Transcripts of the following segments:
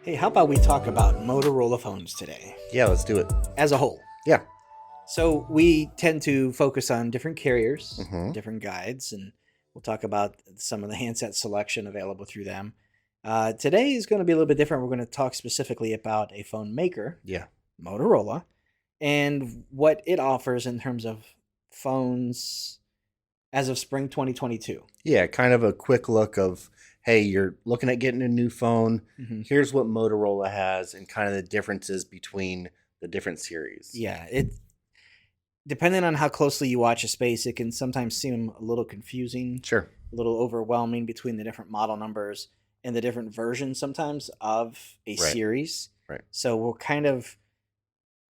Hey, how about we talk about Motorola phones today Yeah, let's do it. as a whole? Yeah. So we tend to focus on different carriers, Mm-hmm. different guides, and we'll talk about some of the handset selection available through them. Today is going to be a little bit different. We're going to talk specifically about a phone maker, Yeah. Motorola, and what it offers in terms of phones as of spring 2022. Yeah, kind of a quick look of, hey, you're looking at getting a new phone. Mm-hmm. Here's what Motorola has and kind of the differences between the different series. Yeah, depending on how closely you watch a space, it can sometimes seem a little confusing, Sure. a little overwhelming between the different model numbers and the different versions sometimes of a Right. series. Right. So we'll kind of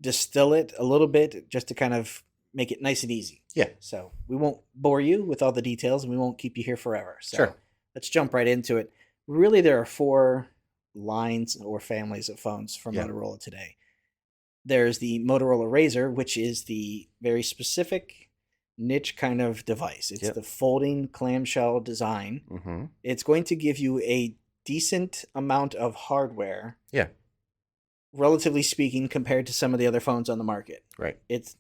distill it a little bit just to kind of make it nice and easy. Yeah. So we won't bore you with all the details and we won't keep you here forever. So Sure. let's jump right into it. Really, there are 4 lines or families of phones from Yeah. Motorola today. There's the Motorola Razr, which is the very specific niche kind of device. It's Yep. the folding clamshell design. Mm-hmm. It's going to give you a decent amount of hardware, Yeah. relatively speaking, compared to some of the other phones on the market. Right. It's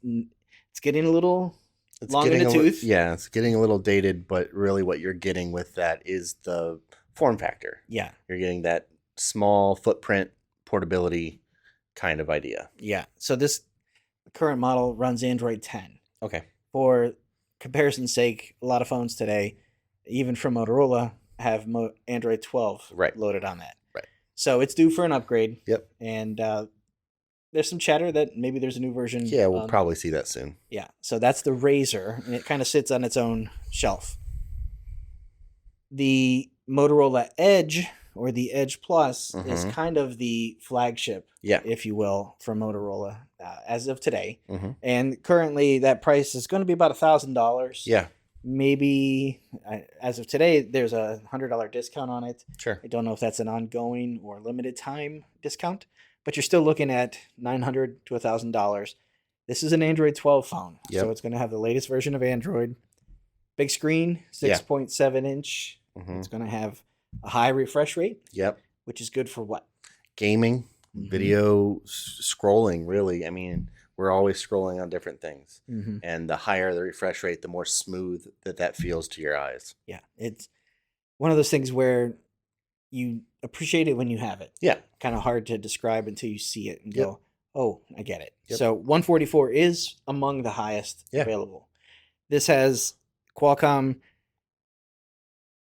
getting a little It's long in getting the tooth. Yeah, it's getting a little dated, but really what you're getting with that is the form factor. Yeah, You're getting that small footprint portability kind of idea. yeah. So this current model runs Android 10. Okay. For comparison's sake, a lot of phones today, even from Motorola, have Android 12 Right. loaded on that. Right. So it's due for an upgrade. Yep. And there's some chatter that maybe there's a new version. Yeah, we'll probably see that soon. Yeah. So that's the Razr, and it kind of sits on its own shelf. The Motorola Edge, or the Edge Plus, is Mhm. kind of the flagship, Yeah. if you will, from Motorola as of today. Mm-hmm. And currently, that price is going to be about $1,000. Yeah. Maybe as of today, there's a $100 discount on it. Sure. I don't know if that's an ongoing or limited time discount, but you're still looking at $900 to $1,000. This is an Android 12 phone, Yep. so it's going to have the latest version of Android. Big screen, 6.7 inch. Mm-hmm. It's going to have a high refresh rate, Yep. which is good for what? Gaming, Mhm. video, scrolling, really. I mean, we're always scrolling on different things. Mm-hmm. And the higher the refresh rate, the more smooth that feels to your eyes. Yeah, it's one of those things where you appreciate it when you have it. Yeah. Kind of hard to describe until you see it and Yep. go, oh, I get it. Yep. So 144 is among the highest Yeah. available. This has Qualcomm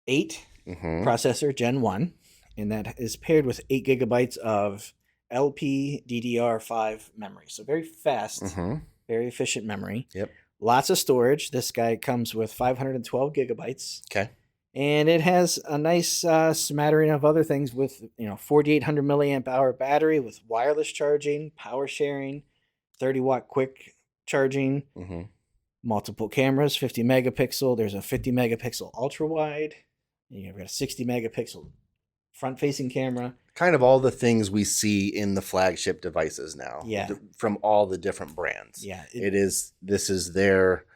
8 Mm-hmm. processor, Gen 1, and that is paired with 8 gigabytes of LPDDR5 memory. So very fast, Mm-hmm. very efficient memory. Yep. Lots of storage. This guy comes with 512 gigabytes. Okay. And it has a nice smattering of other things with 4,800 milliamp hour battery with wireless charging, power sharing, 30-watt quick charging, Mm-hmm. multiple cameras, 50 megapixel. There's a 50 megapixel ultra wide. You've got a 60 megapixel front facing camera. Kind of all the things we see in the flagship devices now. Yeah. From all the different brands. Yeah. This is their,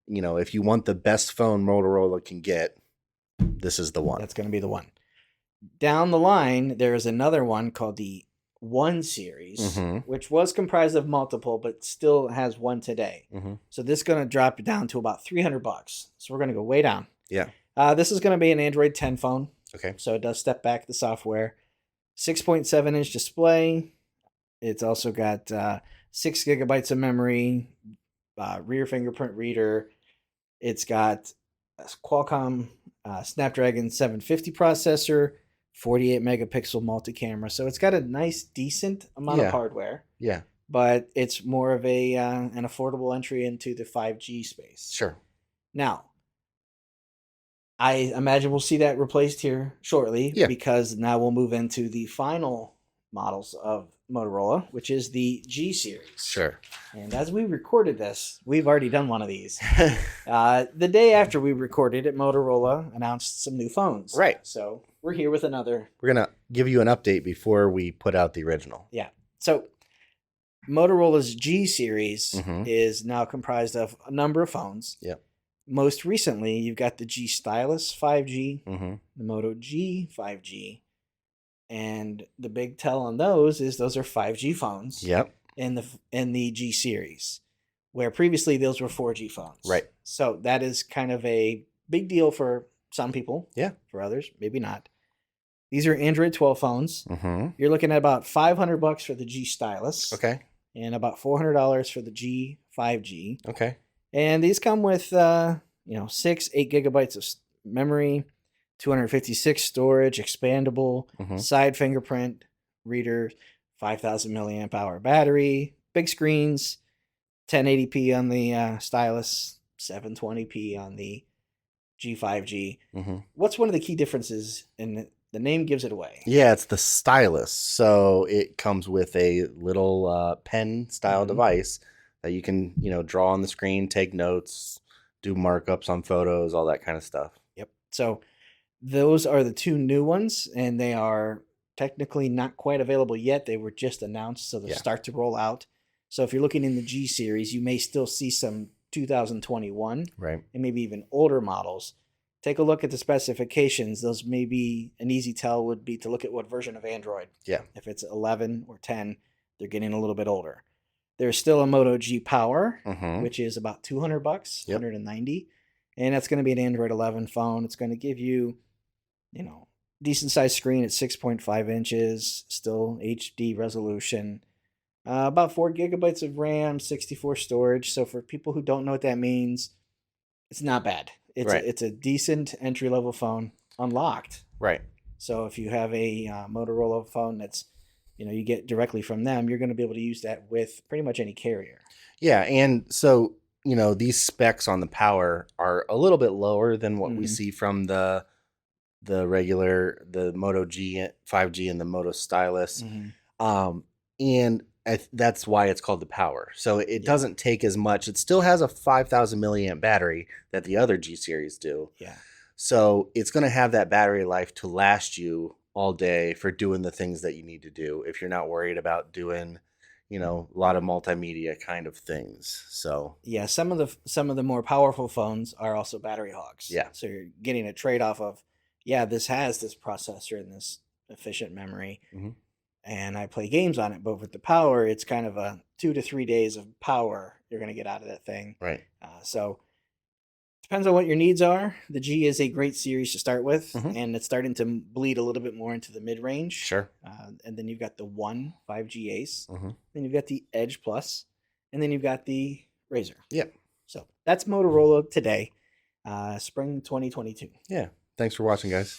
if you want the best phone Motorola can get, this is the one. That's going to be the one. Down the line, there's another one called the 1 series, Mhm. which was comprised of multiple, but still has one today. Mm-hmm. So this is going to drop it down to about $300. So we're going to go way down. Yeah. This is going to be an Android 10 phone. Okay. So it does step back the software. 6.7 inch display. It's also got 6 gigabytes of memory, rear fingerprint reader. It's got a Qualcomm Snapdragon 750 processor, 48 megapixel multi-camera. So it's got a nice, decent amount of Yeah. hardware, Yeah. but it's more of an affordable entry into the 5G space. Sure. Now, I imagine we'll see that replaced here shortly, Yeah. because now we'll move into the final models of Motorola, which is the G series. Sure. And as we recorded this, we've already done one of these. The day after we recorded it, Motorola announced some new phones. Right. So we're here with another. We're going to give you an update before we put out the original. Yeah. So Motorola's G series Mhm. is now comprised of a number of phones. Yep. Most recently, you've got the G Stylus 5G, Mm-hmm. the Moto G 5G, And the big tell on those is those are 5G phones Yep. in the G series, where previously those were 4G phones. Right. So that is kind of a big deal for some people. Yeah. For others, maybe not. These are Android 12 phones. Mm-hmm. You're looking at about $500 for the G Stylus. Okay. And about $400 for the G 5G. Okay. And these come with 6, 8 gigabytes of memory, 256 storage, expandable, side fingerprint reader, 5,000 milliamp hour battery, big screens, 1080p on the Stylus, 720p on the G5G. What's one of the key differences? And the name gives it away. Yeah, it's the stylus. So it comes with a little pen style device that you can, draw on the screen, take notes, do markups on photos, all that kind of stuff. Yep. So those are the two new ones, and they are technically not quite available yet. They were just announced, so they'll start to roll out. So if you're looking in the G series, you may still see some 2021 right, and maybe even older models. Take a look at the specifications. Those may be an easy tell would be to look at what version of Android. Yeah. If it's 11 or 10, they're getting a little bit older. There's still a Moto G Power, which is about $200, $190, and that's going to be an Android 11 phone. It's going to give you, decent sized screen at 6.5 inches, still HD resolution, about 4 gigabytes of RAM, 64 storage. So for people who don't know what that means, it's not bad. It's a decent entry level phone, unlocked. Right. So if you have a Motorola phone that's you get directly from them, you're going to be able to use that with pretty much any carrier. Yeah, and so these specs on the power are a little bit lower than what we see from the Moto G 5G and the Moto Stylus, and that's why it's called the power. So it doesn't take as much. It still has a 5,000 milliamp battery that the other G series do. Yeah. So it's going to have that battery life to last you all day for doing the things that you need to do if you're not worried about doing, a lot of multimedia kind of things. So yeah, some of the more powerful phones are also battery hogs. Yeah. So you're getting a trade-off of, this has this processor and this efficient memory, and I play games on it. But with the power, it's kind of a 2 to 3 days of power you're going to get out of that thing. Right. So depends on what your needs are. The G is a great series to start with, and it's starting to bleed a little bit more into the mid-range. Sure. And then you've got the 5G Ace. Then you've got the Edge Plus, and then you've got the Razr. Yep. So that's Motorola today, spring 2022. Yeah. Thanks for watching, guys.